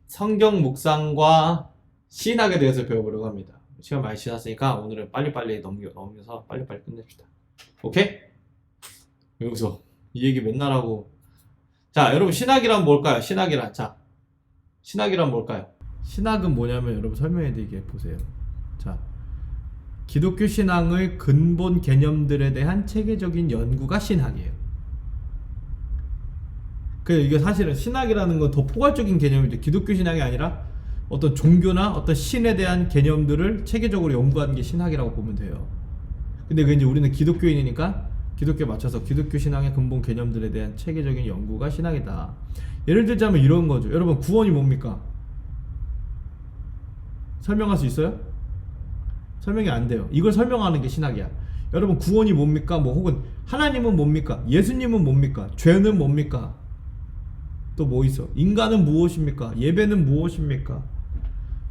성경 묵상과 신학에 대해서 배워보려고 합니다. 시간 많이 지났으니까 오늘은 빨리빨리 넘겨서 빨리빨리 끝냅시다. 오케이? 여기서 이 얘기 맨날 하고. 자, 여러분 신학이란 뭘까요? 신학이란. 자, 신학이란 뭘까요? 신학은 뭐냐면 여러분 설명해 드리게 보세요. 자, 기독교 신앙의 근본 개념들에 대한 체계적인 연구가 신학이에요. 이게 사실은 신학이라는 건 더 포괄적인 개념이죠. 기독교 신앙이 아니라 어떤 종교나 어떤 신에 대한 개념들을 체계적으로 연구하는 게 신학이라고 보면 돼요. 근데 이제 우리는 기독교인이니까 기독교에 맞춰서 기독교 신앙의 근본 개념들에 대한 체계적인 연구가 신학이다. 예를 들자면 이런 거죠. 여러분, 구원이 뭡니까? 설명할 수 있어요? 설명이 안 돼요. 이걸 설명하는 게 신학이야. 여러분, 구원이 뭡니까? 뭐 혹은 하나님은 뭡니까? 예수님은 뭡니까? 죄는 뭡니까? 또 뭐 있어? 인간은 무엇입니까? 예배는 무엇입니까?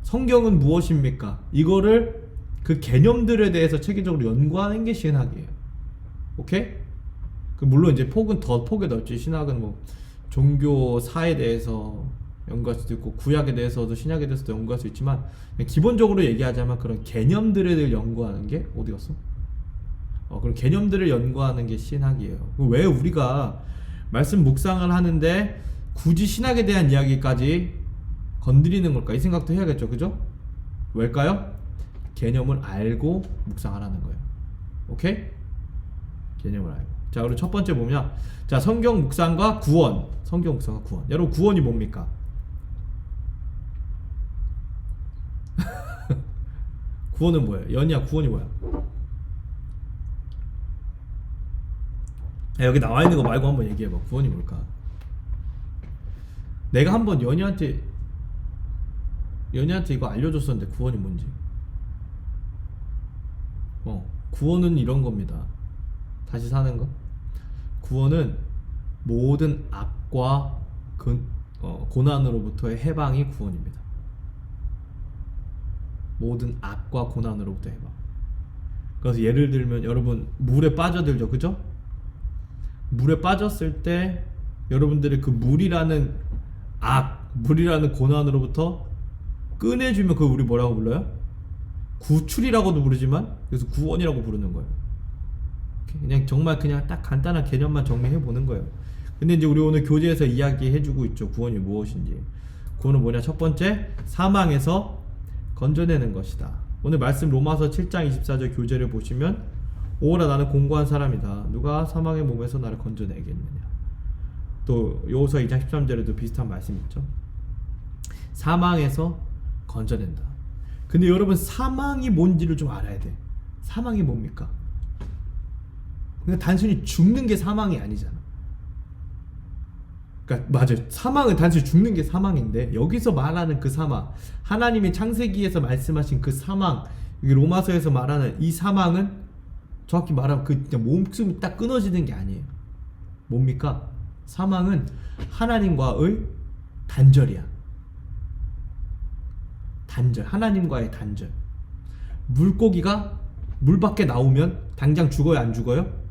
성경은 무엇입니까? 이거를 그 개념들에 대해서 체계적으로 연구하는 게 신학이에요. 오케이? 물론 이제 폭은 더 폭이 넓지. 신학은 뭐 종교사에 대해서 연구할 수도 있고 구약에 대해서도 신약에 대해서도 연구할 수 있지만 기본적으로 얘기하자면 그런 개념들에 대해 연구하는 게 어디 갔어? 그런 개념들을 연구하는 게 신학이에요. 왜 우리가 말씀 묵상을 하는데 굳이 신학에 대한 이야기까지 건드리는 걸까? 이 생각도 해야겠죠. 그죠? 왜일까요? 개념을 알고 묵상하라는 거예요. 오케이? 개념을 알고. 자, 그리고 첫 번째 보면, 자, 성경 묵상과 구원. 성경 묵상과 구원. 여러분, 구원이 뭡니까? 구원은 뭐예요? 연희야, 구원이 뭐야? 야, 여기 나와 있는 거 말고 한번 얘기해봐. 구원이 뭘까? 내가 한번 연희한테 이거 알려줬었는데 구원이 뭔지. 구원은 이런 겁니다. 다시 사는 거. 구원은 모든 악과 고난으로부터의 해방이 구원입니다. 모든 악과 고난으로부터 해방. 그래서 예를 들면 여러분 물에 빠져들죠, 그죠? 물에 빠졌을 때 여러분들의 그 물이라는 고난으로부터 꺼내주면 그걸 우리 뭐라고 불러요? 구출이라고도 부르지만 그래서 구원이라고 부르는 거예요. 그냥 정말 그냥 딱 간단한 개념만 정리해 보는 거예요. 근데 이제 우리 오늘 교재에서 이야기해주고 있죠. 구원이 무엇인지. 구원은 뭐냐? 첫 번째, 사망에서 건져내는 것이다. 오늘 말씀 로마서 7장 24절 교재를 보시면, 오라 나는 공고한 사람이다. 누가 사망의 몸에서 나를 건져내겠느냐. 또 요서 2장 13절에도 비슷한 말씀이 있죠. 사망에서 건져낸다. 근데 여러분, 사망이 뭔지를 좀 알아야 돼. 사망이 뭡니까? 그러니까 단순히 죽는 게 사망이 아니잖아. 그러니까 맞아요. 사망은 단순히 죽는 게 사망인데, 여기서 말하는 그 사망, 하나님이 창세기에서 말씀하신 그 사망, 로마서에서 말하는 이 사망은 정확히 말하면 그냥 몸숨이 딱 끊어지는 게 아니에요. 뭡니까? 사망은 하나님과의 단절이야. 단절. 하나님과의 단절. 물고기가 물 밖에 나오면 당장 죽어요, 안 죽어요?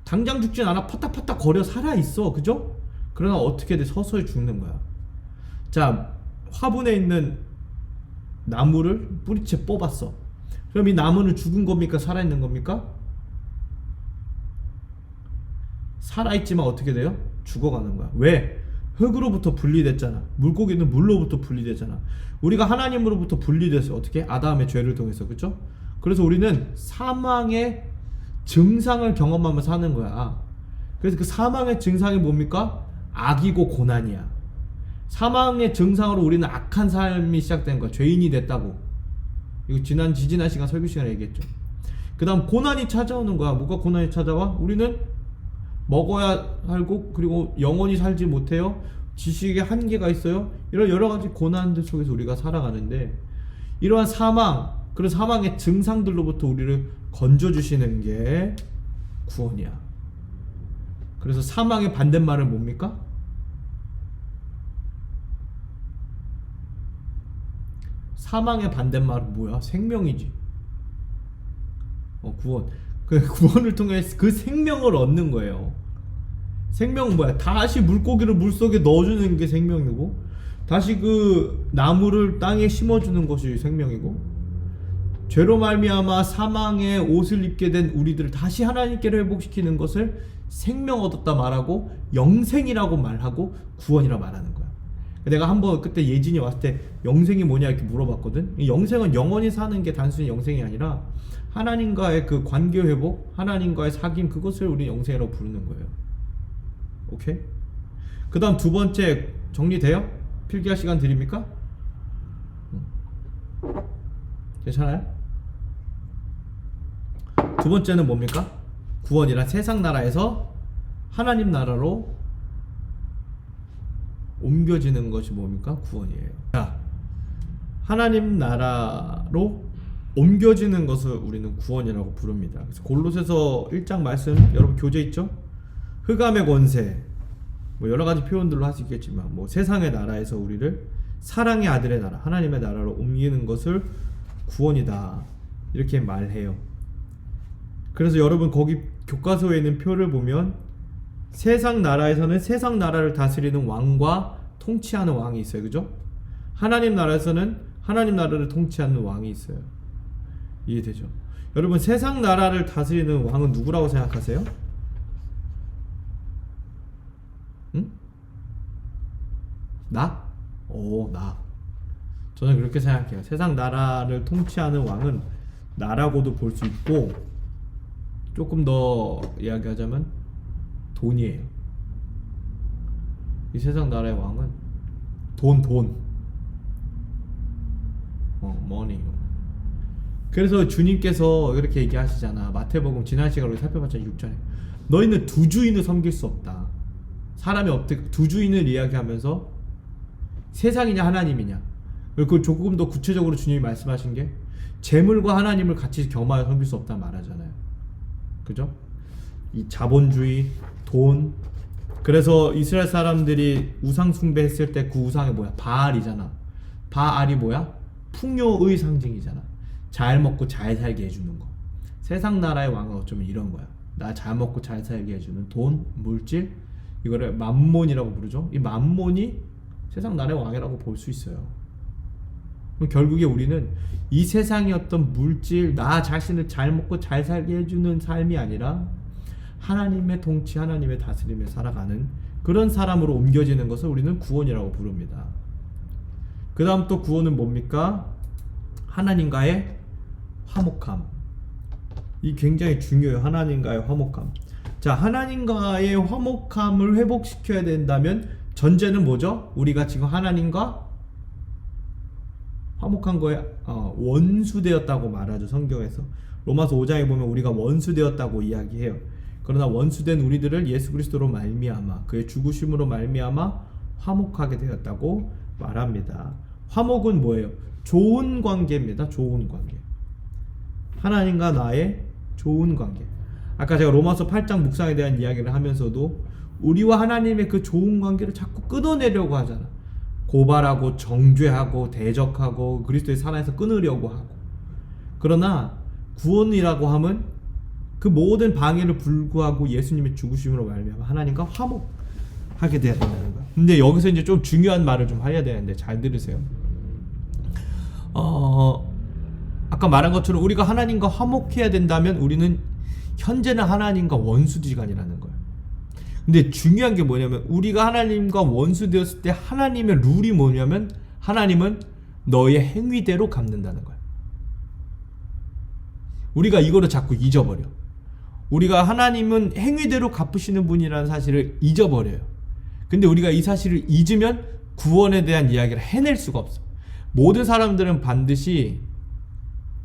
당장 죽진 않아. 퍼딱퍼딱 거려 살아있어. 그죠? 그러나 어떻게 돼? 서서히 죽는 거야. 자, 화분에 있는 나무를 뿌리채 뽑았어. 그럼 이 나무는 죽은 겁니까? 살아있는 겁니까? 살아있지만 어떻게 돼요? 죽어가는 거야. 왜? 흙으로부터 분리됐잖아. 물고기는 물로부터 분리됐잖아. 우리가 하나님으로부터 분리됐어. 어떻게? 아담의 죄를 통해서. 그쵸? 그래서 우리는 사망의 증상을 경험하며 사는 거야. 그래서 그 사망의 증상이 뭡니까? 악이고 고난이야. 사망의 증상으로 우리는 악한 삶이 시작된 거야. 죄인이 됐다고. 이거 지지난 시간 설교 시간에 얘기했죠. 그 다음 고난이 찾아오는 거야. 뭐가 고난이 찾아와? 우리는 먹어야 살고, 그리고 영원히 살지 못해요. 지식의 한계가 있어요. 이런 여러 가지 고난들 속에서 우리가 살아가는데, 이러한 사망, 그런 사망의 증상들로부터 우리를 건져주시는 게 구원이야. 그래서 사망의 반대말은 뭡니까? 사망의 반대말은 뭐야? 생명이지. 구원. 그 구원을 통해 그 생명을 얻는 거예요. 생명은 뭐야? 다시 물고기를 물속에 넣어주는 게 생명이고, 다시 그 나무를 땅에 심어주는 것이 생명이고, 죄로 말미암아 사망의 옷을 입게 된 우리들을 다시 하나님께로 회복시키는 것을 생명 얻었다 말하고, 영생이라고 말하고, 구원이라 말하는 거야. 내가 한번 그때 예진이 왔을 때 영생이 뭐냐 이렇게 물어봤거든. 영생은 영원히 사는 게 단순히 영생이 아니라 하나님과의 그 관계 회복, 하나님과의 사귐, 그것을 우리 영생이라고 부르는 거예요. 오케이? 그 다음 두 번째 정리돼요? 필기할 시간 드립니까? 괜찮아요? 두 번째는 뭡니까? 구원이란 세상 나라에서 하나님 나라로 옮겨지는 것이 뭡니까? 구원이에요. 자, 하나님 나라로 옮겨지는 것을 우리는 구원이라고 부릅니다. 그래서 골로새서 1장 말씀 여러분 교재 있죠? 흑암의 권세, 뭐 여러 가지 표현들로 할 수 있겠지만, 뭐 세상의 나라에서 우리를 사랑의 아들의 나라, 하나님의 나라로 옮기는 것을 구원이다, 이렇게 말해요. 그래서 여러분 거기 교과서에 있는 표를 보면 세상 나라에서는 세상 나라를 다스리는 왕과 통치하는 왕이 있어요. 그죠? 하나님 나라에서는 하나님 나라를 통치하는 왕이 있어요. 이해되죠? 여러분 세상 나라를 다스리는 왕은 누구라고 생각하세요? 응? 나? 나. 저는 그렇게 생각해요. 세상 나라를 통치하는 왕은 나라고도 볼 수 있고, 조금 더 이야기하자면 돈이에요. 이 세상 나라의 왕은 돈. money. 그래서 주님께서 이렇게 얘기하시잖아. 마태복음 지난 시간에 우리 살펴봤잖아. 6장에 너희는 두 주인을 섬길 수 없다. 사람이 어떻게 두 주인을 이야기하면서 세상이냐 하나님이냐, 그리고 조금 더 구체적으로 주님이 말씀하신 게 재물과 하나님을 같이 겸하여 섬길 수 없다 말하잖아요. 그죠? 이 자본주의, 돈. 그래서 이스라엘 사람들이 우상 숭배했을 때 그 우상이 뭐야? 바알이잖아. 바알이 뭐야? 풍요의 상징이잖아. 잘 먹고 잘 살게 해주는 거. 세상 나라의 왕은 어쩌면 이런 거야. 나 잘 먹고 잘 살게 해주는 돈, 물질, 이거를 맘몬이라고 부르죠. 이 맘몬이 세상 나라의 왕이라고 볼 수 있어요. 그럼 결국에 우리는 이 세상의 어떤 물질, 나 자신을 잘 먹고 잘 살게 해주는 삶이 아니라 하나님의 통치, 하나님의 다스림에 살아가는 그런 사람으로 옮겨지는 것을 우리는 구원이라고 부릅니다. 그 다음 또 구원은 뭡니까? 하나님과의 화목함. 이 굉장히 중요해요. 하나님과의 화목함. 자, 하나님과의 화목함을 회복시켜야 된다면 전제는 뭐죠? 우리가 지금 하나님과 화목한 거에 원수되었다고 말하죠. 성경에서 로마서 5장에 보면 우리가 원수되었다고 이야기해요. 그러나 원수된 우리들을 예수 그리스도로 말미암아 그의 죽으심으로 말미암아 화목하게 되었다고 말합니다. 화목은 뭐예요? 좋은 관계입니다. 좋은 관계. 하나님과 나의 좋은 관계. 아까 제가 로마서 8장 묵상에 대한 이야기를 하면서도 우리와 하나님의 그 좋은 관계를 자꾸 끊어내려고 하잖아. 고발하고 정죄하고 대적하고 그리스도의 사랑에서 끊으려고 하고. 그러나 구원이라고 하면 그 모든 방해를 불구하고 예수님의 죽으심으로 말미암아 하나님과 화목하게 되어야 된다는 거야. 근데 여기서 이제 좀 중요한 말을 좀 해야 되는데 잘 들으세요. 아까 말한 것처럼 우리가 하나님과 화목해야 된다면 우리는 현재는 하나님과 원수지간이라는 거예요. 근데 중요한 게 뭐냐면 우리가 하나님과 원수 되었을 때 하나님의 룰이 뭐냐면 하나님은 너의 행위대로 갚는다는 거예요. 우리가 이거를 자꾸 잊어버려. 우리가 하나님은 행위대로 갚으시는 분이라는 사실을 잊어버려요. 근데 우리가 이 사실을 잊으면 구원에 대한 이야기를 해낼 수가 없어. 모든 사람들은 반드시,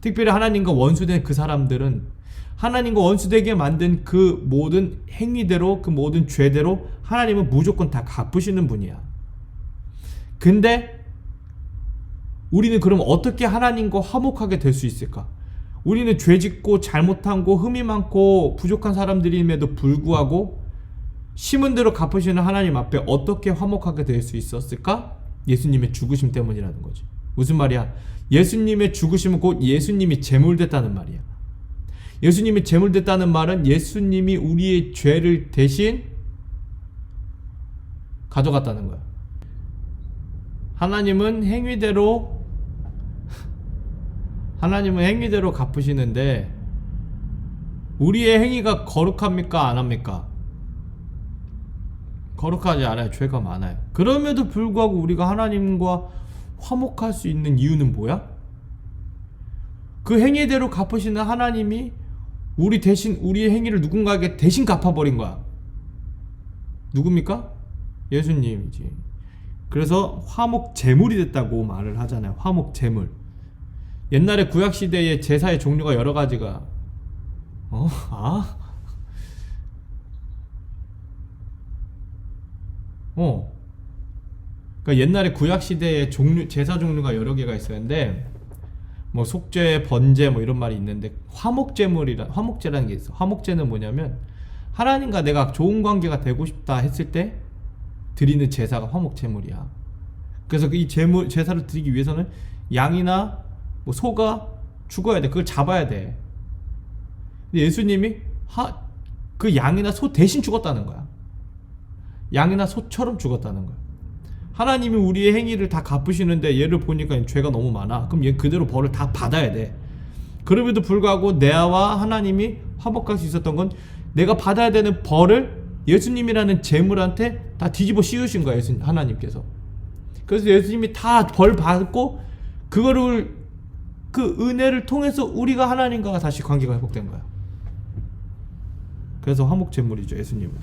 특별히 하나님과 원수된 그 사람들은 하나님과 원수되게 만든 그 모든 행위대로, 그 모든 죄대로 하나님은 무조건 다 갚으시는 분이야. 근데 우리는 그럼 어떻게 하나님과 화목하게 될 수 있을까? 우리는 죄짓고 잘못한 거 흠이 많고 부족한 사람들임에도 불구하고 심은 대로 갚으시는 하나님 앞에 어떻게 화목하게 될 수 있었을까? 예수님의 죽으심 때문이라는 거지. 무슨 말이야? 예수님의 죽으심은 곧 예수님이 제물됐다는 말이야. 예수님이 제물됐다는 말은 예수님이 우리의 죄를 대신 가져갔다는 거야. 하나님은 행위대로 갚으시는데 우리의 행위가 거룩합니까? 안 합니까? 거룩하지 않아요. 죄가 많아요. 그럼에도 불구하고 우리가 하나님과 화목할 수 있는 이유는 뭐야? 그 행위대로 갚으시는 하나님이 우리 대신 우리의 행위를 누군가에게 대신 갚아버린 거야. 누굽니까? 예수님이지. 그래서 화목 제물이 됐다고 말을 하잖아요. 화목 제물. 옛날에 구약 시대에 제사의 종류가 여러 가지가 그러니까 옛날에 구약 시대에 제사 종류가 여러 개가 있었는데 뭐 속죄, 번제 뭐 이런 말이 있는데 화목제라는 게 있어. 화목제는 뭐냐면 하나님과 내가 좋은 관계가 되고 싶다 했을 때 드리는 제사가 화목제물이야. 그래서 이 제사를 드리기 위해서는 양이나 뭐 소가 죽어야 돼. 그걸 잡아야 돼. 근데 예수님이 그 양이나 소 대신 죽었다는 거야. 양이나 소처럼 죽었다는 거야. 하나님이 우리의 행위를 다 갚으시는데 얘를 보니까 죄가 너무 많아. 그럼 얘 그대로 벌을 다 받아야 돼. 그럼에도 불구하고 내와 하나님이 화목할 수 있었던 건 내가 받아야 되는 벌을 예수님이라는 제물한테 다 뒤집어 씌우신 거야. 하나님께서. 그래서 예수님이 다 벌 받고 그거를 그 은혜를 통해서 우리가 하나님과 다시 관계가 회복된 거야. 그래서 화목제물이죠, 예수님은.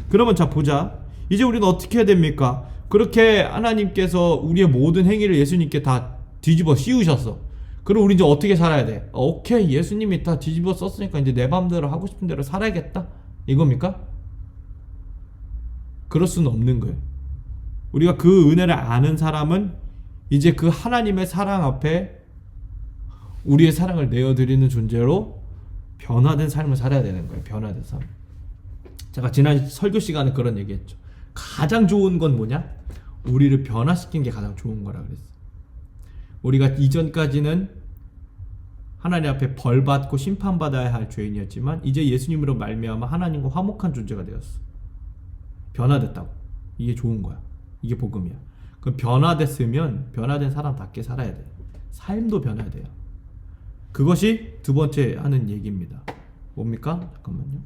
그러면 자 보자. 이제 우리는 어떻게 해야 됩니까? 그렇게 하나님께서 우리의 모든 행위를 예수님께 다 뒤집어 씌우셨어. 그럼 우리 이제 어떻게 살아야 돼? 오케이, 예수님이 다 뒤집어 썼으니까 이제 내 맘대로 하고 싶은 대로 살아야겠다, 이겁니까? 그럴 수는 없는 거예요. 우리가 그 은혜를 아는 사람은 이제 그 하나님의 사랑 앞에 우리의 사랑을 내어드리는 존재로 변화된 삶을 살아야 되는 거예요. 변화된 삶. 제가 지난 설교 시간에 그런 얘기했죠. 가장 좋은 건 뭐냐? 우리를 변화시킨 게 가장 좋은 거라 그랬어. 우리가 이전까지는 하나님 앞에 벌받고 심판받아야 할 죄인이었지만 이제 예수님으로 말미암아 하나님과 화목한 존재가 되었어. 변화됐다고. 이게 좋은 거야. 이게 복음이야. 그럼 변화됐으면 변화된 사람답게 살아야 돼. 삶도 변화해야 돼요. 그것이 두 번째 하는 얘기입니다. 뭡니까? 잠깐만요.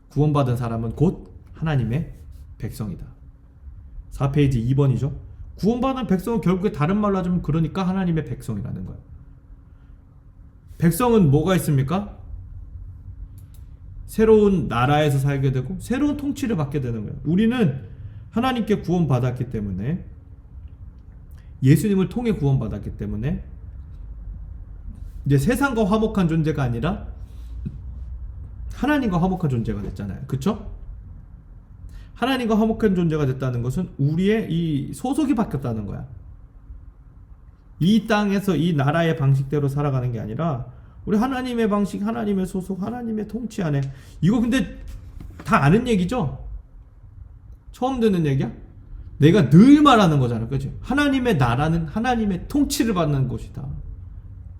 구원받은 사람은 곧 하나님의 백성이다. 4페이지 2번이죠. 구원받은 백성은 결국에 다른 말로 하자면 그러니까 하나님의 백성이라는 거예요. 백성은 뭐가 있습니까? 새로운 나라에서 살게 되고 새로운 통치를 받게 되는 거예요. 우리는 하나님께 구원받았기 때문에, 예수님을 통해 구원받았기 때문에 이제 세상과 화목한 존재가 아니라 하나님과 화목한 존재가 됐잖아요. 그쵸? 하나님과 화목한 존재가 됐다는 것은 우리의 이 소속이 바뀌었다는 거야. 이 땅에서 이 나라의 방식대로 살아가는 게 아니라 우리 하나님의 방식, 하나님의 소속, 하나님의 통치 안에. 이거 근데 다 아는 얘기죠? 처음 듣는 얘기야? 내가 늘 말하는 거잖아. 그죠? 하나님의 나라는 하나님의 통치를 받는 곳이다.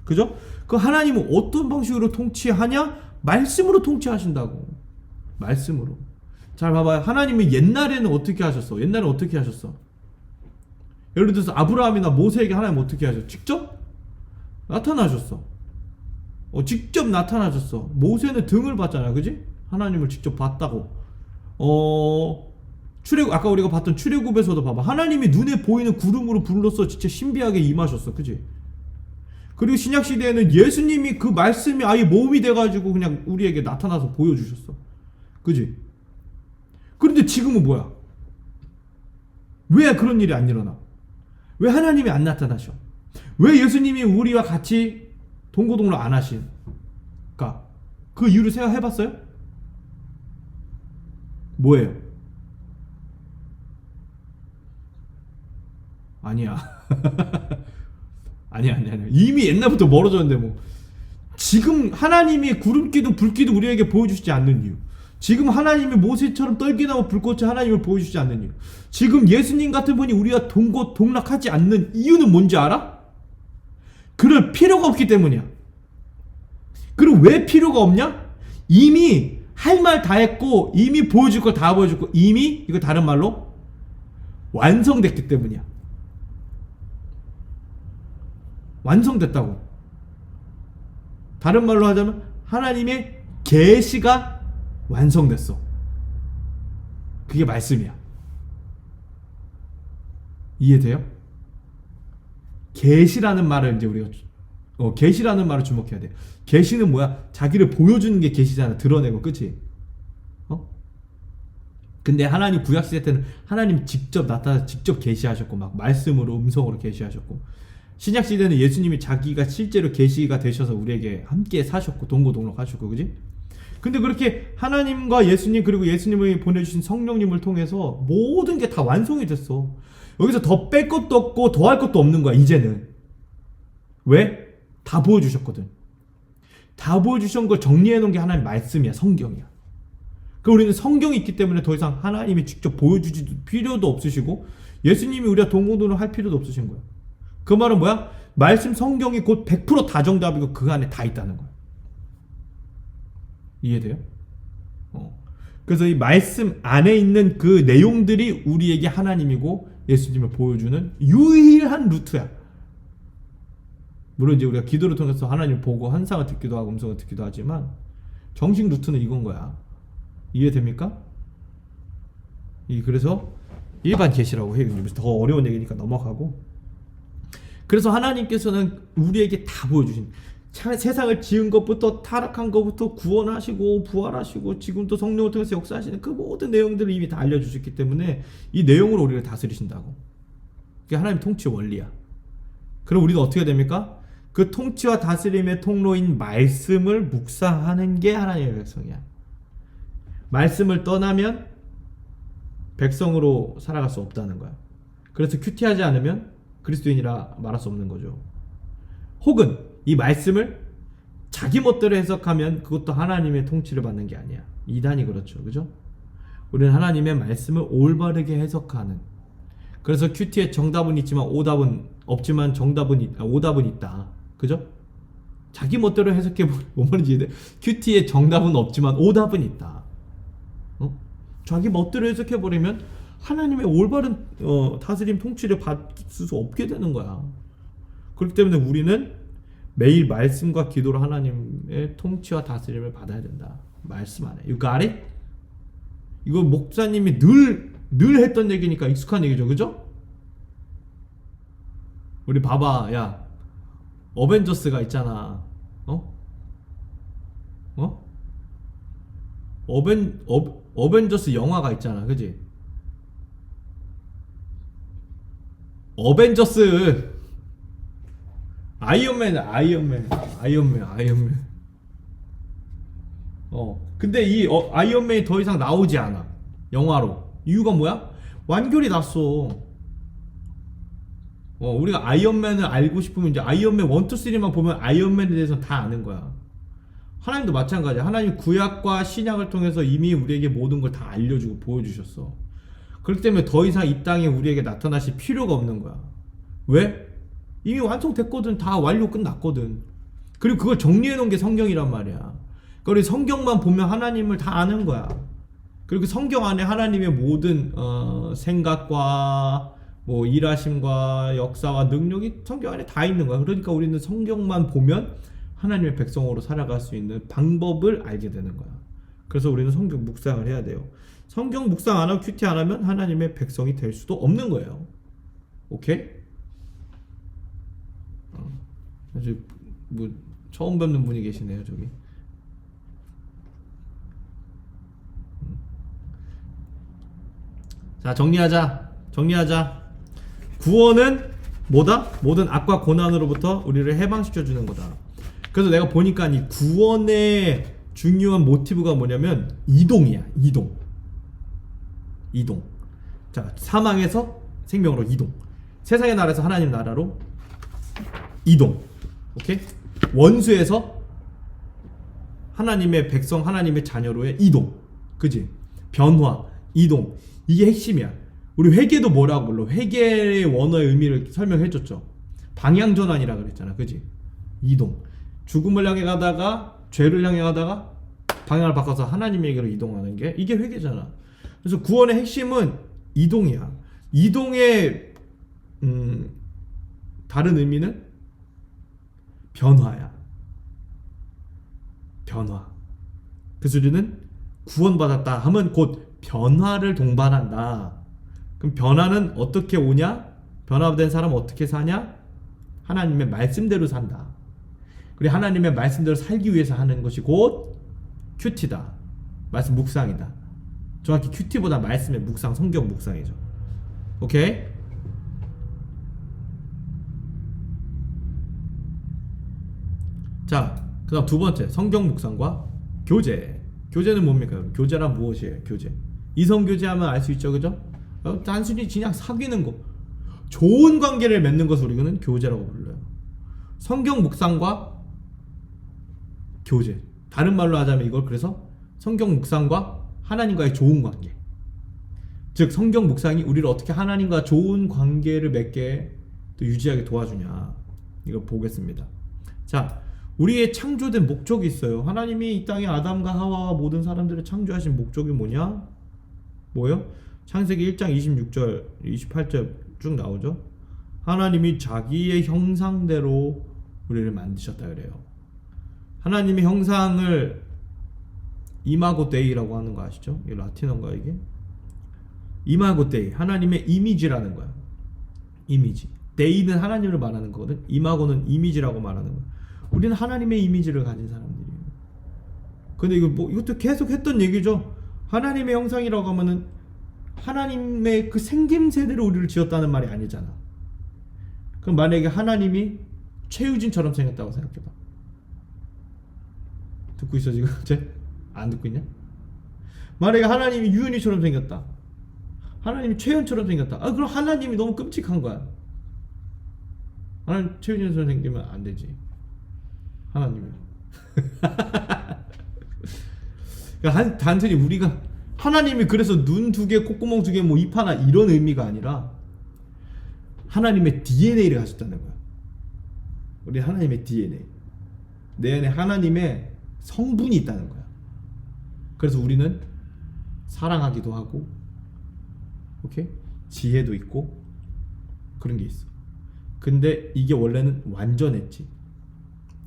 그죠? 그 하나님은 어떤 방식으로 통치하냐? 말씀으로 통치하신다고. 말씀으로. 잘 봐봐요. 하나님은 옛날에는 어떻게 하셨어? 옛날에는 어떻게 하셨어? 예를 들어서 아브라함이나 모세에게 하나님 어떻게 하셨어? 직접 나타나셨어. 직접 나타나셨어. 모세는 등을 봤잖아. 그지? 하나님을 직접 봤다고. 아까 우리가 봤던 출애굽에서도 봐봐. 하나님이 눈에 보이는 구름으로 불러서 진짜 신비하게 임하셨어. 그지? 그리고 신약시대에는 예수님이 그 말씀이 아예 몸이 돼가지고 그냥 우리에게 나타나서 보여주셨어. 그지? 그런데 지금은 뭐야? 왜 그런 일이 안 일어나? 왜 하나님이 안 나타나셔? 왜 예수님이 우리와 같이 동고동락 안 하실까? 그 이유를 생각해봤어요? 뭐예요? 아니야. 아니야. 이미 옛날부터 멀어졌는데 뭐. 지금 하나님이 구름기둥 불기둥 우리에게 보여주시지 않는 이유, 지금 하나님이 모세처럼 떨기나무 불꽃이 하나님을 보여주시지 않는 이유, 지금 예수님 같은 분이 우리와 동락하지 않는 이유는 뭔지 알아? 그럴 필요가 없기 때문이야. 그리고 왜 필요가 없냐? 이미 할 말 다 했고 이미 보여줄 걸 다 보여줬고 이미 이거 다른 말로 완성됐기 때문이야. 완성됐다고. 다른 말로 하자면 하나님의 계시가 완성됐어. 그게 말씀이야. 이해돼요? 계시라는 말을 이제 우리가 계시라는 말을 주목해야 돼. 계시는 뭐야? 자기를 보여주는 게 계시잖아. 드러내고, 그치? 근데 하나님 구약 시대 때는 하나님 직접 나타나서 직접 계시하셨고 막 말씀으로 음성으로 계시하셨고, 신약 시대는 예수님이 자기가 실제로 계시가 되셔서 우리에게 함께 사셨고 동고동락하셨고, 그지? 근데 그렇게 하나님과 예수님 그리고 예수님이 보내주신 성령님을 통해서 모든 게 다 완성이 됐어. 여기서 더 뺄 것도 없고 더 할 것도 없는 거야 이제는. 왜? 다 보여주셨거든. 다 보여주신 걸 정리해 놓은 게 하나님 말씀이야. 성경이야. 그 우리는 성경이 있기 때문에 더 이상 하나님이 직접 보여주지 필요도 없으시고 예수님이 우리가 동고동락 할 필요도 없으신 거야. 그 말은 뭐야? 말씀 성경이 곧 100% 다 정답이고 그 안에 다 있다는 거야. 이해돼요? 그래서 이 말씀 안에 있는 그 내용들이 우리에게 하나님이고 예수님을 보여주는 유일한 루트야. 물론 이제 우리가 기도를 통해서 하나님을 보고 환상을 듣기도 하고 음성을 듣기도 하지만 정식 루트는 이건 거야. 이해됩니까? 그래서 일반 계시라고 해요. 더 어려운 얘기니까 넘어가고. 그래서 하나님께서는 우리에게 다 보여주신, 세상을 지은 것부터 타락한 것부터 구원하시고 부활하시고 지금도 성령을 통해서 역사하시는 그 모든 내용들을 이미 다 알려주셨기 때문에 이 내용으로 우리를 다스리신다고. 그게 하나님 통치의 원리야. 그럼 우리는 어떻게 됩니까? 그 통치와 다스림의 통로인 말씀을 묵상하는 게 하나님의 백성이야. 말씀을 떠나면 백성으로 살아갈 수 없다는 거야. 그래서 큐티하지 않으면 그리스도인이라 말할 수 없는 거죠. 혹은 이 말씀을 자기 멋대로 해석하면 그것도 하나님의 통치를 받는 게 아니야. 이단이 그렇죠. 그죠? 우리는 하나님의 말씀을 올바르게 해석하는. 그래서 큐티에 정답은 있지만 오답은 없지만 오답은 있다. 그죠? 자기 멋대로 해석해 보면 뭔 말인지 이해돼? 큐티에 정답은 없지만 오답은 있다. 자기 멋대로 해석해 버리면 하나님의 올바른 다스림 통치를 받을 수 없게 되는 거야. 그렇기 때문에 우리는 매일 말씀과 기도로 하나님의 통치와 다스림을 받아야 된다. 말씀 안에. You got it? 이거 목사님이 늘 했던 얘기니까 익숙한 얘기죠. 그죠? 우리 봐봐. 야, 어벤져스가 있잖아. 어벤져스 영화가 있잖아. 그지? 어벤져스 아이언맨. 근데 이 아이언맨이 더 이상 나오지 않아. 영화로. 이유가 뭐야? 완결이 났어. 우리가 아이언맨을 알고 싶으면 이제 아이언맨 1, 2, 3만 보면 아이언맨에 대해서 다 아는 거야. 하나님도 마찬가지야. 하나님 구약과 신약을 통해서 이미 우리에게 모든 걸 다 알려주고 보여주셨어. 그렇기 때문에 더 이상 이 땅에 우리에게 나타나실 필요가 없는 거야. 왜? 이미 완성됐거든. 다 완료 끝났거든. 그리고 그걸 정리해 놓은 게 성경이란 말이야. 그리고 성경만 보면 하나님을 다 아는 거야. 그리고 성경 안에 하나님의 모든 생각과 뭐 일하심과 역사와 능력이 성경 안에 다 있는 거야. 그러니까 우리는 성경만 보면 하나님의 백성으로 살아갈 수 있는 방법을 알게 되는 거야. 그래서 우리는 성경 묵상을 해야 돼요. 성경 묵상 안 하고 큐티 안 하면 하나님의 백성이 될 수도 없는 거예요. 오케이? 아주 뭐 처음 뵙는 분이 계시네요, 저기. 자, 정리하자. 구원은 뭐다? 모든 악과 고난으로부터 우리를 해방시켜 주는 거다. 그래서 내가 보니까 이 구원의 중요한 모티브가 뭐냐면 이동이야. 이동. 자, 사망에서 생명으로 이동. 세상의 나라에서 하나님 나라로 이동. 오케이? 원수에서 하나님의 백성, 하나님의 자녀로의 이동. 그지? 변화, 이동. 이게 핵심이야. 우리 회개도 뭐라고 불러? 회개의 원어의 의미를 설명해줬죠. 방향전환이라 그랬잖아. 그지? 이동. 죽음을 향해 가다가, 죄를 향해 가다가 방향을 바꿔서 하나님에게로 이동하는 게 이게 회개잖아. 그래서 구원의 핵심은 이동이야. 이동의 다른 의미는 변화야. 변화. 그래서 우리는 구원받았다 하면 곧 변화를 동반한다. 그럼 변화는 어떻게 오냐? 변화된 사람은 어떻게 사냐? 하나님의 말씀대로 산다. 그리고 하나님의 말씀대로 살기 위해서 하는 것이 곧 큐티다. 말씀 묵상이다. 정확히 큐티보다 말씀의 묵상, 성경 묵상이죠. 오케이? 자, 그 다음 두 번째, 성경 묵상과 교제. 교제는 뭡니까? 교제란 무엇이에요? 교제. 이성교제하면 알 수 있죠, 그죠? 단순히 그냥 사귀는 거, 좋은 관계를 맺는 것을 우리는 교제라고 불러요. 성경 묵상과 교제. 다른 말로 하자면 이걸 그래서 성경 묵상과 하나님과의 좋은 관계. 즉 성경 묵상이 우리를 어떻게 하나님과 좋은 관계를 맺게 또 유지하게 도와주냐. 이걸 보겠습니다. 자, 우리의 창조된 목적이 있어요. 하나님이 이 땅에 아담과 하와와 모든 사람들을 창조하신 목적이 뭐냐? 뭐요? 창세기 1장 26절, 28절 쭉 나오죠. 하나님이 자기의 형상대로 우리를 만드셨다 그래요. 하나님의 형상을 이마고 데이라고 하는 거 아시죠? 이 라틴어인가 이게? 이마고 데이, 하나님의 이미지라는 거야. 이미지. 데이는 하나님을 말하는 거거든. 이마고는 이미지라고 말하는 거야. 우리는 하나님의 이미지를 가진 사람들이에요. 근데 이것도 계속 했던 얘기죠. 하나님의 형상이라고 하면은 하나님의 그 생김새대로 우리를 지었다는 말이 아니잖아. 그럼 만약에 하나님이 최유진처럼 생겼다고 생각해봐. 듣고 있어 지금? 쟤? 안 듣고 있냐? 만약에 하나님이 유은이처럼 생겼다. 하나님이 최연처럼 생겼다. 그럼 하나님이 너무 끔찍한 거야. 하나님 최유진처럼 생기면 안 되지. 하나님이. 그러니까 단순히 우리가 하나님이 그래서 눈 두 개, 콧구멍 두 개, 뭐 입 하나 이런 의미가 아니라 하나님의 DNA를 가졌다는 거야. 우리 하나님의 DNA. 내 안에 하나님의 성분이 있다는 거야. 그래서 우리는 사랑하기도 하고, 오케이? 지혜도 있고 그런 게 있어. 근데 이게 원래는 완전했지.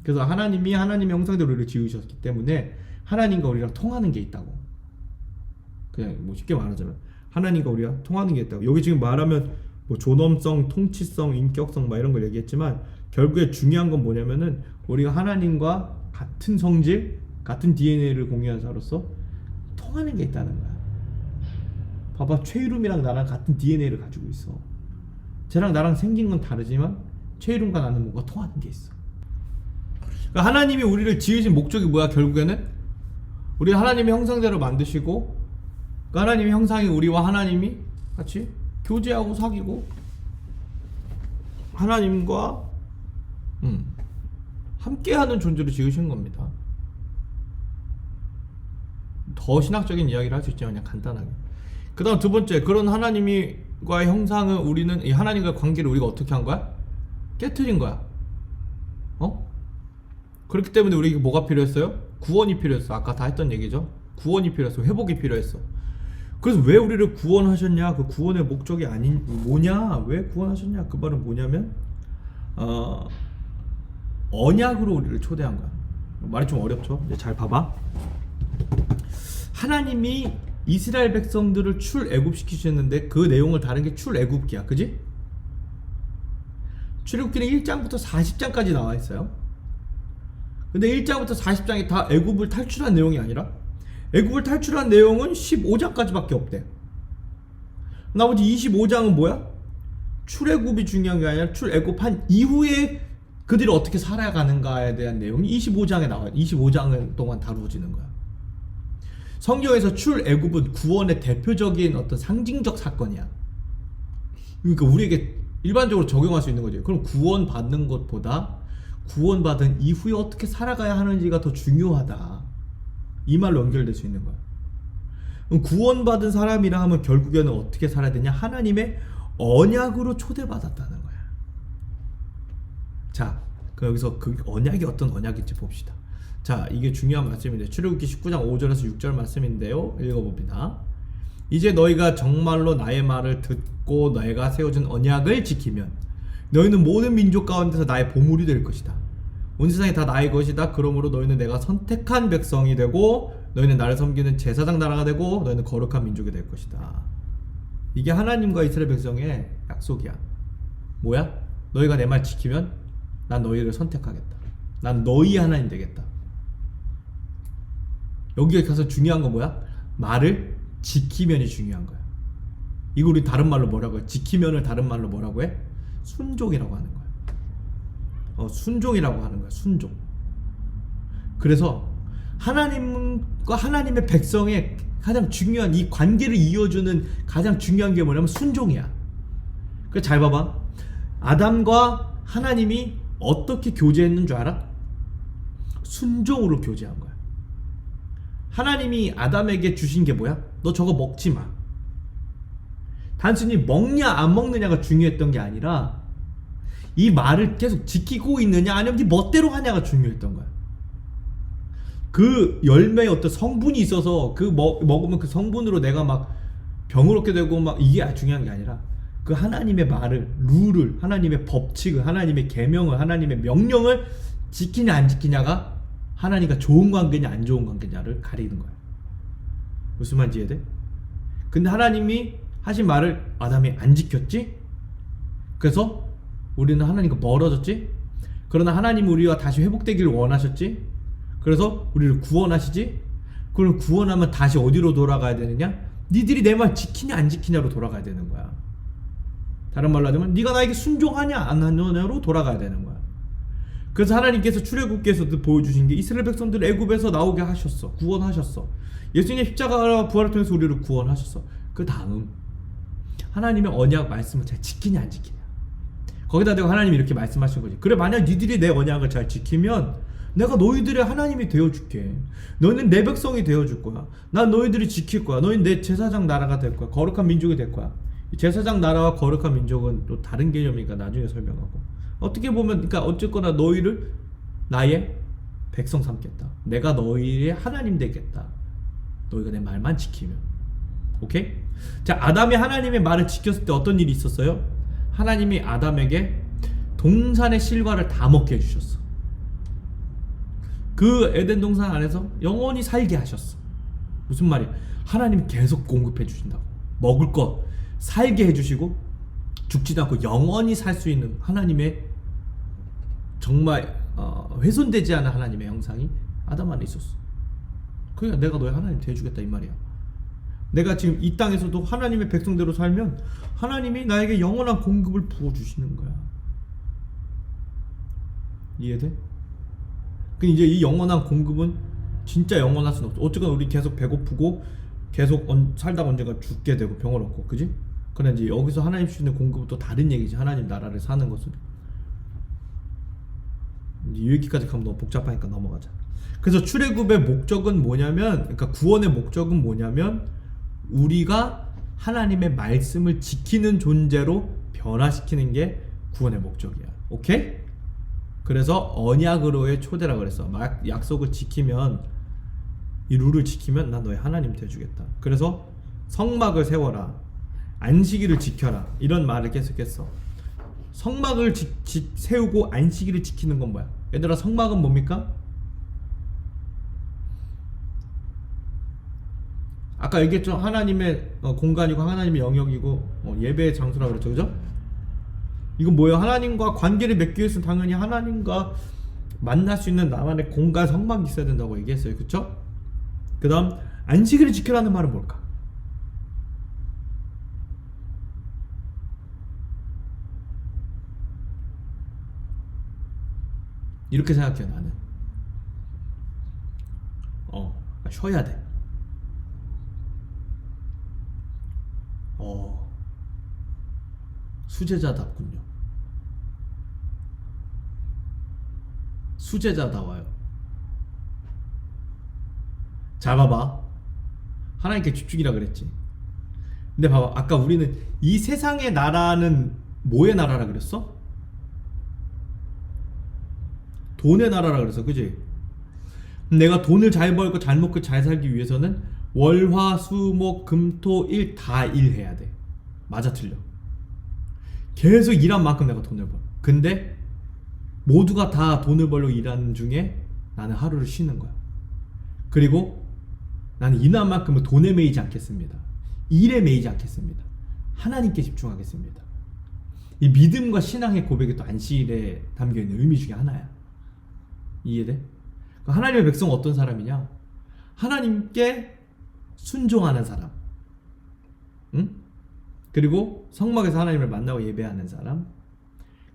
그래서 하나님이 하나님의 형상대로 우리를 지으셨기 때문에 하나님과 우리랑 통하는 게 있다고. 그냥 뭐 쉽게 말하자면 하나님과 우리가 통하는 게 있다고. 여기 지금 말하면 뭐 존엄성, 통치성, 인격성 막 이런 걸 얘기했지만 결국에 중요한 건 뭐냐면은 우리가 하나님과 같은 성질, 같은 DNA를 공유한 자로서 통하는 게 있다는 거야. 봐봐, 최이룸이랑 나랑 같은 DNA를 가지고 있어. 쟤랑 나랑 생긴 건 다르지만 최이룸과 나는 뭔가 통하는 게 있어. 그러니까 하나님이 우리를 지으신 목적이 뭐야? 결국에는 우리 하나님의 형상대로 만드시고, 그러니까 하나님의 형상이 우리와 하나님이 같이 교제하고 사귀고 하나님과 함께하는 존재로 지으신 겁니다. 더 신학적인 이야기를 할 수 있지만 그냥 간단하게. 그 다음 두 번째, 그런 하나님과의 형상은 우리는 이 하나님과의 관계를 우리가 어떻게 한 거야? 깨트린 거야. 그렇기 때문에 우리에게 뭐가 필요했어요? 구원이 필요했어. 아까 다 했던 얘기죠. 구원이 필요했어. 회복이 필요했어. 그래서 왜 우리를 구원하셨냐? 그 구원의 목적이 아닌 뭐냐? 왜 구원하셨냐? 그 말은 뭐냐면 언약으로 우리를 초대한 거야. 말이 좀 어렵죠? 이제 잘 봐봐. 하나님이 이스라엘 백성들을 출애굽시키셨는데 그 내용을 다른 게 출애굽기야. 그지? 출애굽기는 1장부터 40장까지 나와 있어요. 근데 1장부터 40장이 다 애굽을 탈출한 내용이 아니라 애굽을 탈출한 내용은 15장까지밖에 없대. 나머지 25장은 뭐야? 출애굽이 중요한 게 아니라 출애굽한 이후에 그들이 어떻게 살아가는가에 대한 내용이 25장에 나와요. 25장 동안 다루어지는 거야. 성경에서 출애굽은 구원의 대표적인 어떤 상징적 사건이야. 그러니까 우리에게 일반적으로 적용할 수 있는 거죠. 그럼 구원받는 것보다 구원받은 이후에 어떻게 살아가야 하는지가 더 중요하다. 이 말로 연결될 수 있는 거야. 그럼 구원받은 사람이라 하면 결국에는 어떻게 살아야 되냐? 하나님의 언약으로 초대받았다는 거야. 자, 그럼 여기서 그 언약이 어떤 언약인지 봅시다. 자, 이게 중요한 말씀인데 출애굽기 19장 5절에서 6절 말씀인데요. 읽어봅니다. 이제 너희가 정말로 나의 말을 듣고 내가 세워준 언약을 지키면 너희는 모든 민족 가운데서 나의 보물이 될 것이다. 온 세상이 다 나의 것이다. 그러므로 너희는 내가 선택한 백성이 되고 너희는 나를 섬기는 제사장 나라가 되고 너희는 거룩한 민족이 될 것이다. 이게 하나님과 이스라엘 백성의 약속이야. 뭐야? 너희가 내 말 지키면 난 너희를 선택하겠다. 난 너희 하나님 되겠다. 여기에 가서 중요한 건 뭐야? 말을 지키면이 중요한 거야. 이거 우리 다른 말로 뭐라고 해? 지키면을 다른 말로 뭐라고 해? 순종이라고 하는 거야. 순종이라고 하는 거야. 순종. 그래서 하나님과 하나님의 백성의 가장 중요한 이 관계를 이어주는 가장 중요한 게 뭐냐면 순종이야. 그래서 잘 봐봐. 아담과 하나님이 어떻게 교제했는 줄 알아? 순종으로 교제한 거야. 하나님이 아담에게 주신 게 뭐야? 너 저거 먹지 마. 단순히 먹냐 안 먹느냐가 중요했던 게 아니라 이 말을 계속 지키고 있느냐 아니면 네 멋대로 하냐가 중요했던 거야. 그 열매에 어떤 성분이 있어서 그 먹으면 그 성분으로 내가 막 병으롭게 되고 막 이게 중요한 게 아니라 그 하나님의 말을, 룰을, 하나님의 법칙을, 하나님의 계명을, 하나님의 명령을 지키냐 안 지키냐가 하나님과 좋은 관계냐 안 좋은 관계냐를 가리는 거야. 무슨 말인지 이해돼? 근데 하나님이 하신 말을 아담이 안 지켰지? 그래서 우리는 하나님과 멀어졌지? 그러나 하나님은 우리와 다시 회복되기를 원하셨지? 그래서 우리를 구원하시지? 그럼 구원하면 다시 어디로 돌아가야 되느냐? 니들이 내 말 지키냐 안 지키냐로 돌아가야 되는 거야. 다른 말로 하자면 네가 나에게 순종하냐 안 하냐로 돌아가야 되는 거야. 그래서 하나님께서 출애굽기에서도 보여주신 게 이스라엘 백성들을 애굽에서 나오게 하셨어. 구원하셨어. 예수님의 십자가와 부활을 통해서 우리를 구원하셨어. 그 다음 하나님의 언약 말씀을 잘 지키냐 안 지키냐. 거기다 대고 하나님이 이렇게 말씀하신 거지. 그래, 만약 니들이 내 언약을 잘 지키면 내가 너희들의 하나님이 되어줄게. 너희는 내 백성이 되어줄 거야. 난 너희들이 지킬 거야. 너희는 내 제사장 나라가 될 거야. 거룩한 민족이 될 거야. 제사장 나라와 거룩한 민족은 또 다른 개념이니까 나중에 설명하고. 어떻게 보면 그러니까 어쨌거나 너희를 나의 백성 삼겠다. 내가 너희의 하나님 되겠다. 너희가 내 말만 지키면. 오케이? 자, 아담이 하나님의 말을 지켰을 때 어떤 일이 있었어요? 하나님이 아담에게 동산의 실과를 다 먹게 해주셨어. 그 에덴 동산 안에서 영원히 살게 하셨어. 무슨 말이야? 하나님이 계속 공급해 주신다고. 먹을 것 살게 해주시고 죽지도 않고 영원히 살 수 있는 하나님의 정말 훼손되지 않은 하나님의 형상이 아담 안에 있었어. 그러니까 내가 너의 하나님 되어주겠다 이 말이야. 내가 지금 이 땅에서도 하나님의 백성대로 살면 하나님이 나에게 영원한 공급을 부어주시는 거야. 이해돼? 근데 이제 이 영원한 공급은 진짜 영원할 수는 없어. 어쨌거나 우리 계속 배고프고 계속 살다가 언젠가 죽게 되고 병을 얻고, 그지? 그런데 이제 여기서 하나님 주시는 공급은 또 다른 얘기지. 하나님 나라를 사는 것은. 이 얘기까지 가면 너무 복잡하니까 넘어가자. 그래서 출애굽의 목적은 뭐냐면, 그러니까 구원의 목적은 뭐냐면 우리가 하나님의 말씀을 지키는 존재로 변화시키는 게 구원의 목적이야. 오케이? 그래서 언약으로의 초대라 그랬어. 약속을 지키면, 이 룰을 지키면 난 너의 하나님 되어주겠다. 그래서 성막을 세워라, 안식일을 지켜라, 이런 말을 계속했어. 성막을 세우고 안식일을 지키는 건 뭐야? 얘들아, 성막은 뭡니까? 아까 얘기했죠. 하나님의 공간이고 하나님의 영역이고 예배의 장소라 그랬죠. 그죠? 이건 뭐예요? 하나님과 관계를 맺기 위해서는 당연히 하나님과 만날 수 있는 나만의 공간, 성막이 있어야 된다고 얘기했어요. 그쵸? 그 다음 안식일을 지켜라는 말은 뭘까? 이렇게 생각해요. 나는 쉬어야 돼. 수제자답군요. 수제자다워요. 자, 봐봐. 하나님께 집중이라 그랬지. 근데 봐봐, 아까 우리는 이 세상의 나라는 뭐의 나라라 그랬어? 돈의 나라라 그랬어. 그지? 내가 돈을 잘 벌고 잘 먹고 잘 살기 위해서는 월화수목금토일 다 일해야 돼. 맞아 틀려? 계속 일한 만큼 내가 돈을 벌어. 근데 모두가 다 돈을 벌려고 일하는 중에 나는 하루를 쉬는 거야. 그리고 나는 일한 만큼은 돈에 매이지 않겠습니다. 일에 매이지 않겠습니다. 하나님께 집중하겠습니다. 이 믿음과 신앙의 고백이 또 안식일에 담겨있는 의미 중에 하나야. 이해돼? 하나님의 백성은 어떤 사람이냐? 하나님께 순종하는 사람, 응? 그리고 성막에서 하나님을 만나고 예배하는 사람,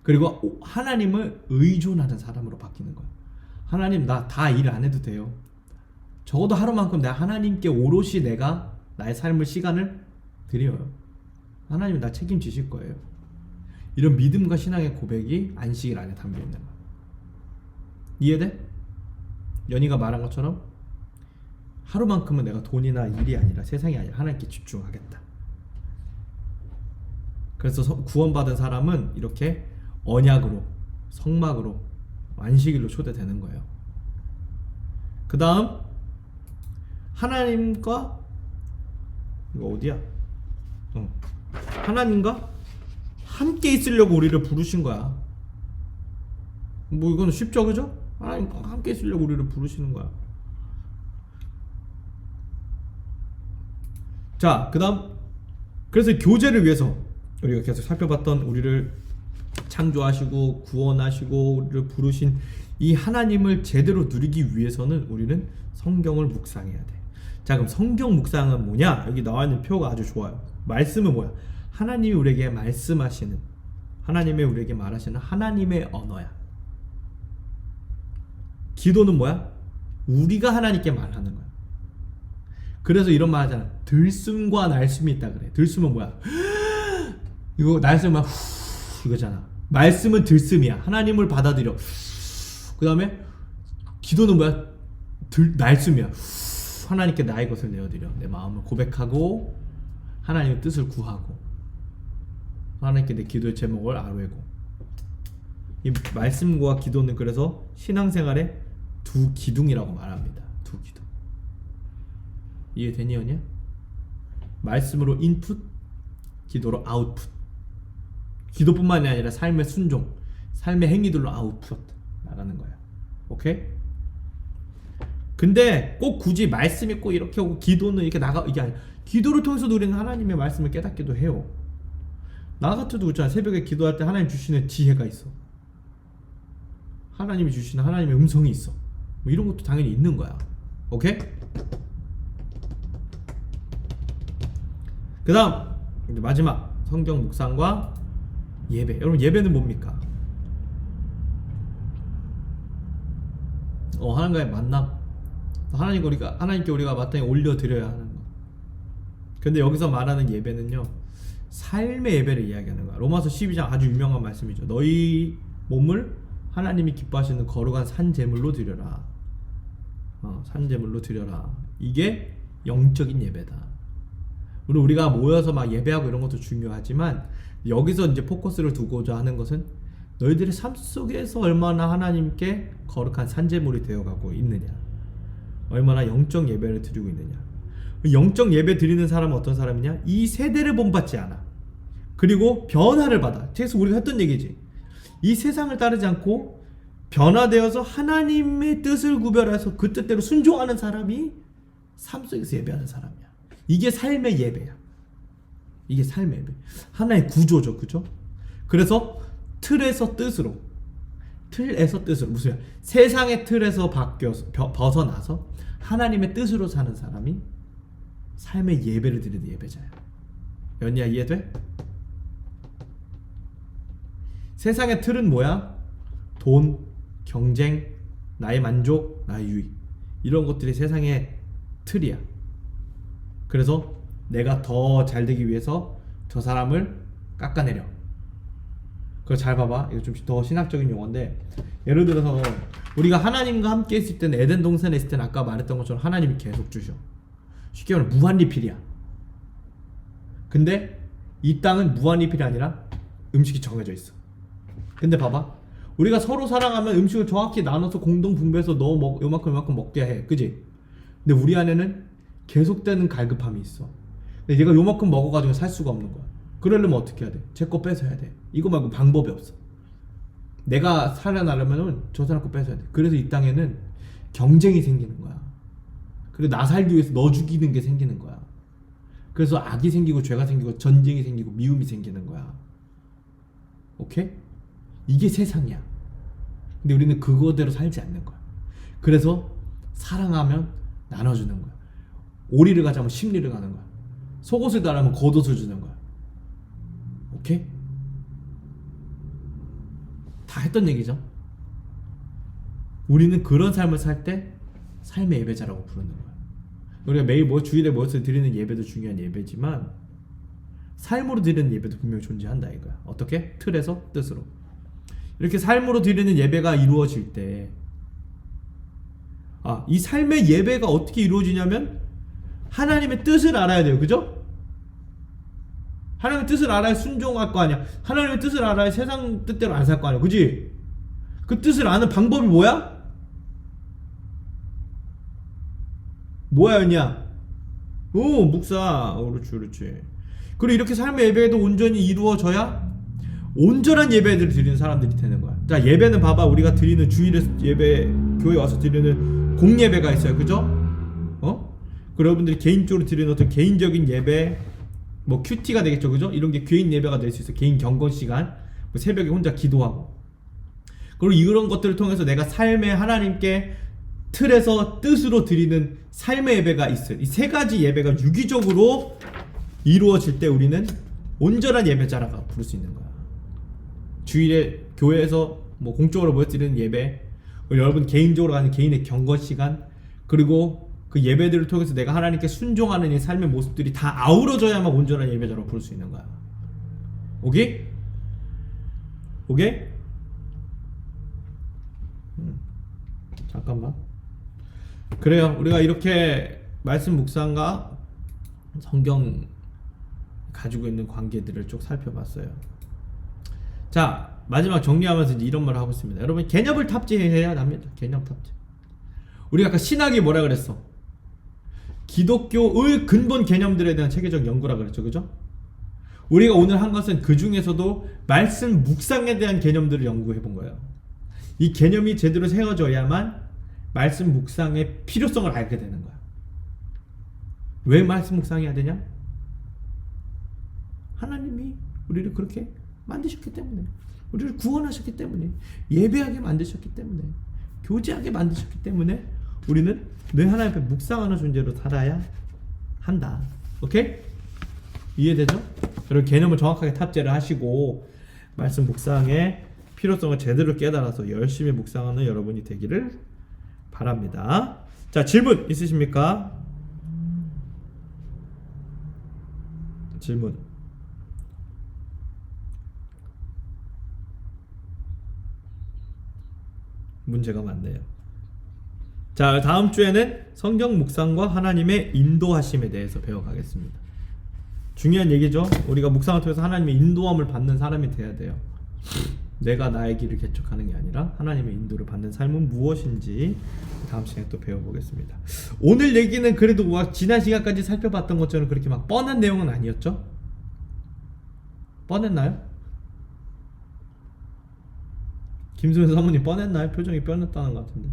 그리고 하나님을 의존하는 사람으로 바뀌는 거야. 하나님, 나 다 일 안 해도 돼요. 적어도 하루만큼 내가 하나님께 오롯이 내가 나의 삶을 시간을 드려요. 하나님이 나 책임지실 거예요. 이런 믿음과 신앙의 고백이 안식일 안에 담겨 있는 거야. 이해돼? 연희가 말한 것처럼 하루만큼은 내가 돈이나 일이 아니라 세상이 아니라 하나님께 집중하겠다. 그래서 구원받은 사람은 이렇게 언약으로, 성막으로, 안식일로 초대되는 거예요. 그 다음 하나님과, 이거 어디야? 하나님과 함께 있으려고 우리를 부르신 거야. 뭐 이거는 쉽죠, 그죠? 하나님과 함께 있으려고 우리를 부르시는 거야. 자, 그 다음, 그래서 교제를 위해서 우리가 계속 살펴봤던, 우리를 창조하시고 구원하시고 우리를 부르신 이 하나님을 제대로 누리기 위해서는 우리는 성경을 묵상해야 돼. 자, 그럼 성경 묵상은 뭐냐? 여기 나와 있는 표가 아주 좋아요. 말씀은 뭐야? 하나님이 우리에게 말씀하시는, 하나님이 우리에게 말하시는 하나님의 언어야. 기도는 뭐야? 우리가 하나님께 말하는 거야. 그래서 이런 말 하잖아. 들숨과 날숨이 있다 그래. 들숨은 뭐야? 이거 날숨은 후 이거잖아. 말씀은 들숨이야. 하나님을 받아들여. 그 다음에 기도는 뭐야? 날숨이야. 하나님께 나의 것을 내어드려. 내 마음을 고백하고 하나님의 뜻을 구하고 하나님께 내 기도의 제목을 아뢰고. 이 말씀과 기도는 그래서 신앙생활의 두 기둥이라고 말합니다. 두 기둥. 이해되니 언니야? 말씀으로 인풋, 기도로 아웃풋. 기도뿐만이 아니라 삶의 순종, 삶의 행위들로 아웃풋 나가는 거야. 오케이? 근데 꼭 굳이 말씀이 꼭 이렇게 오고 기도는 이렇게 나가, 이게 아니야. 기도를 통해서도 우리는 하나님의 말씀을 깨닫기도 해요. 나 같아도 그렇잖아. 새벽에 기도할 때 하나님 주시는 지혜가 있어. 하나님이 주시는 하나님의 음성이 있어. 뭐 이런 것도 당연히 있는 거야. 오케이? 그 다음 마지막 성경 묵상과 예배. 여러분, 예배는 뭡니까? 하나님과의 만남. 하나님께 우리가 마땅히 올려드려야 하는 거. 근데 여기서 말하는 예배는요, 삶의 예배를 이야기하는 거야. 로마서 12장 아주 유명한 말씀이죠. 너희 몸을 하나님이 기뻐하시는 거룩한 산제물로 드려라. 산제물로 드려라. 이게 영적인 예배다. 물론 우리가 모여서 막 예배하고 이런 것도 중요하지만, 여기서 이제 포커스를 두고자 하는 것은 너희들의 삶 속에서 얼마나 하나님께 거룩한 산제물이 되어가고 있느냐, 얼마나 영적 예배를 드리고 있느냐. 영적 예배 드리는 사람은 어떤 사람이냐? 이 세대를 본받지 않아. 그리고 변화를 받아. 그래서 우리가 했던 얘기지. 이 세상을 따르지 않고 변화되어서 하나님의 뜻을 구별해서 그 뜻대로 순종하는 사람이 삶 속에서 예배하는 사람이야. 이게 삶의 예배야. 이게 삶의 예배. 하나의 구조죠, 그죠? 그래서 틀에서 뜻으로, 무슨 세상의 틀에서 벗어나서 하나님의 뜻으로 사는 사람이 삶의 예배를 드리는 예배자야. 연희야, 이해돼? 세상의 틀은 뭐야? 돈, 경쟁, 나의 만족, 나의 유익, 이런 것들이 세상의 틀이야. 그래서 내가 더 잘 되기 위해서 저 사람을 깎아내려. 그거 잘 봐봐. 이거 좀 더 신학적인 용어인데, 예를 들어서 우리가 하나님과 함께 있을 때는, 에덴 동산에 있을 때는 아까 말했던 것처럼 하나님이 계속 주셔. 쉽게 말하면 무한리필이야. 근데 이 땅은 무한리필이 아니라 음식이 정해져 있어. 근데 봐봐, 우리가 서로 사랑하면 음식을 정확히 나눠서 공동 분배해서 요만큼 먹게 해. 그지? 근데 우리 안에는 계속되는 갈급함이 있어. 근데 얘가 요만큼 먹어가지고 살 수가 없는 거야. 그러려면 어떻게 해야 돼? 제 거 뺏어야 돼. 이거 말고 방법이 없어. 내가 살아나려면 저 사람 거 뺏어야 돼. 그래서 이 땅에는 경쟁이 생기는 거야. 그리고 나 살기 위해서 너 죽이는 게 생기는 거야. 그래서 악이 생기고 죄가 생기고 전쟁이 생기고 미움이 생기는 거야. 오케이? 이게 세상이야. 근데 우리는 그거대로 살지 않는 거야. 그래서 사랑하면 나눠주는 거야. 오리를 가자면 십리를 가는 거야. 속옷을 달라면 겉옷을 주는 거야. 오케이? 다 했던 얘기죠. 우리는 그런 삶을 살 때 삶의 예배자라고 부르는 거야. 우리가 매일 주일에 모여서 드리는 예배도 중요한 예배지만 삶으로 드리는 예배도 분명히 존재한다 이거야. 어떻게? 틀에서 뜻으로. 이렇게 삶으로 드리는 예배가 이루어질 때, 이 삶의 예배가 어떻게 이루어지냐면 하나님의 뜻을 알아야 돼요. 그죠? 하나님의 뜻을 알아야 순종할 거 아니야. 하나님의 뜻을 알아야 세상 뜻대로 안 살 거 아니야. 그지? 그 뜻을 아는 방법이 뭐야? 뭐야였냐? 묵사. 그렇지. 그리고 이렇게 삶의 예배도 온전히 이루어져야 온전한 예배들을 드리는 사람들이 되는 거야. 자, 예배는 봐봐. 우리가 드리는 주일에 예배, 교회 와서 드리는 공예배가 있어요. 그죠? 그리고 여러분들이 개인적으로 드리는 어떤 개인적인 예배, 뭐 큐티가 되겠죠. 그죠? 이런 게 개인 예배가 될 수 있어. 개인 경건 시간, 뭐 새벽에 혼자 기도하고. 그리고 이런 것들을 통해서 내가 삶의 하나님께 틀에서 뜻으로 드리는 삶의 예배가 있어요. 이 세 가지 예배가 유기적으로 이루어질 때 우리는 온전한 예배자라고 부를 수 있는 거야. 주일에 교회에서 뭐 공적으로 모여드리는 예배, 여러분 개인적으로 가는 개인의 경건 시간, 그리고 그 예배들을 통해서 내가 하나님께 순종하는 이 삶의 모습들이 다 아우러져야만 온전한 예배자라고 부를 수 있는 거야. 오케이? 잠깐만. 그래요. 우리가 이렇게 말씀 묵상과 성경 가지고 있는 관계들을 쭉 살펴봤어요. 자, 마지막 정리하면서 이제 이런 말을 하고 있습니다. 여러분, 개념을 탑재해야 합니다. 개념 탑재. 우리가 아까 신학이 뭐라 그랬어? 기독교의 근본 개념들에 대한 체계적 연구라 그랬죠. 그죠? 우리가 오늘 한 것은 그 중에서도 말씀 묵상에 대한 개념들을 연구해 본 거예요. 이 개념이 제대로 세워져야만 말씀 묵상의 필요성을 알게 되는 거야. 왜 말씀 묵상해야 되냐? 하나님이 우리를 그렇게 만드셨기 때문에, 우리를 구원하셨기 때문에, 예배하게 만드셨기 때문에, 교제하게 만드셨기 때문에 우리는 늘 하나님 앞에 묵상하는 존재로 살아야 한다. 오케이? 이해되죠? 여러분, 개념을 정확하게 탑재를 하시고 말씀 묵상의 필요성을 제대로 깨달아서 열심히 묵상하는 여러분이 되기를 바랍니다. 자, 질문 있으십니까? 질문. 문제가 많네요. 자, 다음 주에는 성경 묵상과 하나님의 인도하심에 대해서 배워가겠습니다. 중요한 얘기죠. 우리가 묵상을 통해서 하나님의 인도함을 받는 사람이 돼야 돼요. 내가 나의 길을 개척하는 게 아니라 하나님의 인도를 받는 삶은 무엇인지 다음 시간에 또 배워보겠습니다. 오늘 얘기는 그래도 막 지난 시간까지 살펴봤던 것처럼 그렇게 막 뻔한 내용은 아니었죠? 뻔했나요? 김수현 사모님 뻔했나요? 표정이 뻔했다는 것 같은데.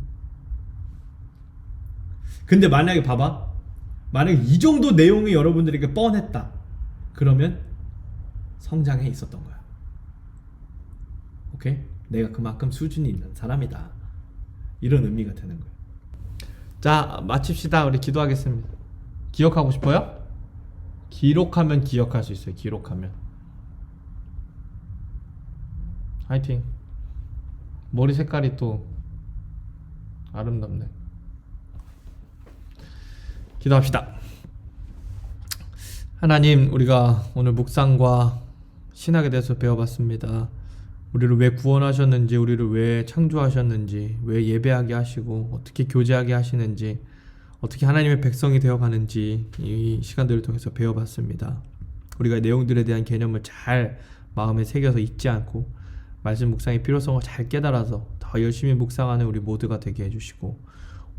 근데 만약에 봐봐, 만약에 이 정도 내용이 여러분들에게 뻔했다 그러면 성장해 있었던 거야. 오케이? 내가 그만큼 수준이 있는 사람이다, 이런 의미가 되는 거야. 자, 마칩시다. 우리 기도하겠습니다. 기억하고 싶어요? 기록하면 기억할 수 있어요. 기록하면. 화이팅. 머리 색깔이 또 아름답네. 기도합시다. 하나님, 우리가 오늘 묵상과 신학에 대해서 배워봤습니다. 우리를 왜 구원하셨는지, 우리를 왜 창조하셨는지, 왜 예배하게 하시고 어떻게 교제하게 하시는지, 어떻게 하나님의 백성이 되어가는지 이 시간들을 통해서 배워봤습니다. 우리가 내용들에 대한 개념을 잘 마음에 새겨서 잊지 않고 말씀 묵상의 필요성을 잘 깨달아서 더 열심히 묵상하는 우리 모두가 되게 해주시고,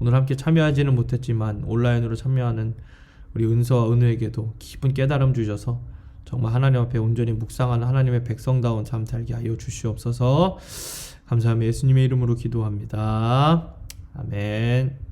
오늘 함께 참여하지는 못했지만 온라인으로 참여하는 우리 은서와 은우에게도 깊은 깨달음 주셔서 정말 하나님 앞에 온전히 묵상하는 하나님의 백성다운 삶 살게 하여 주시옵소서. 감사하며 예수님의 이름으로 기도합니다. 아멘.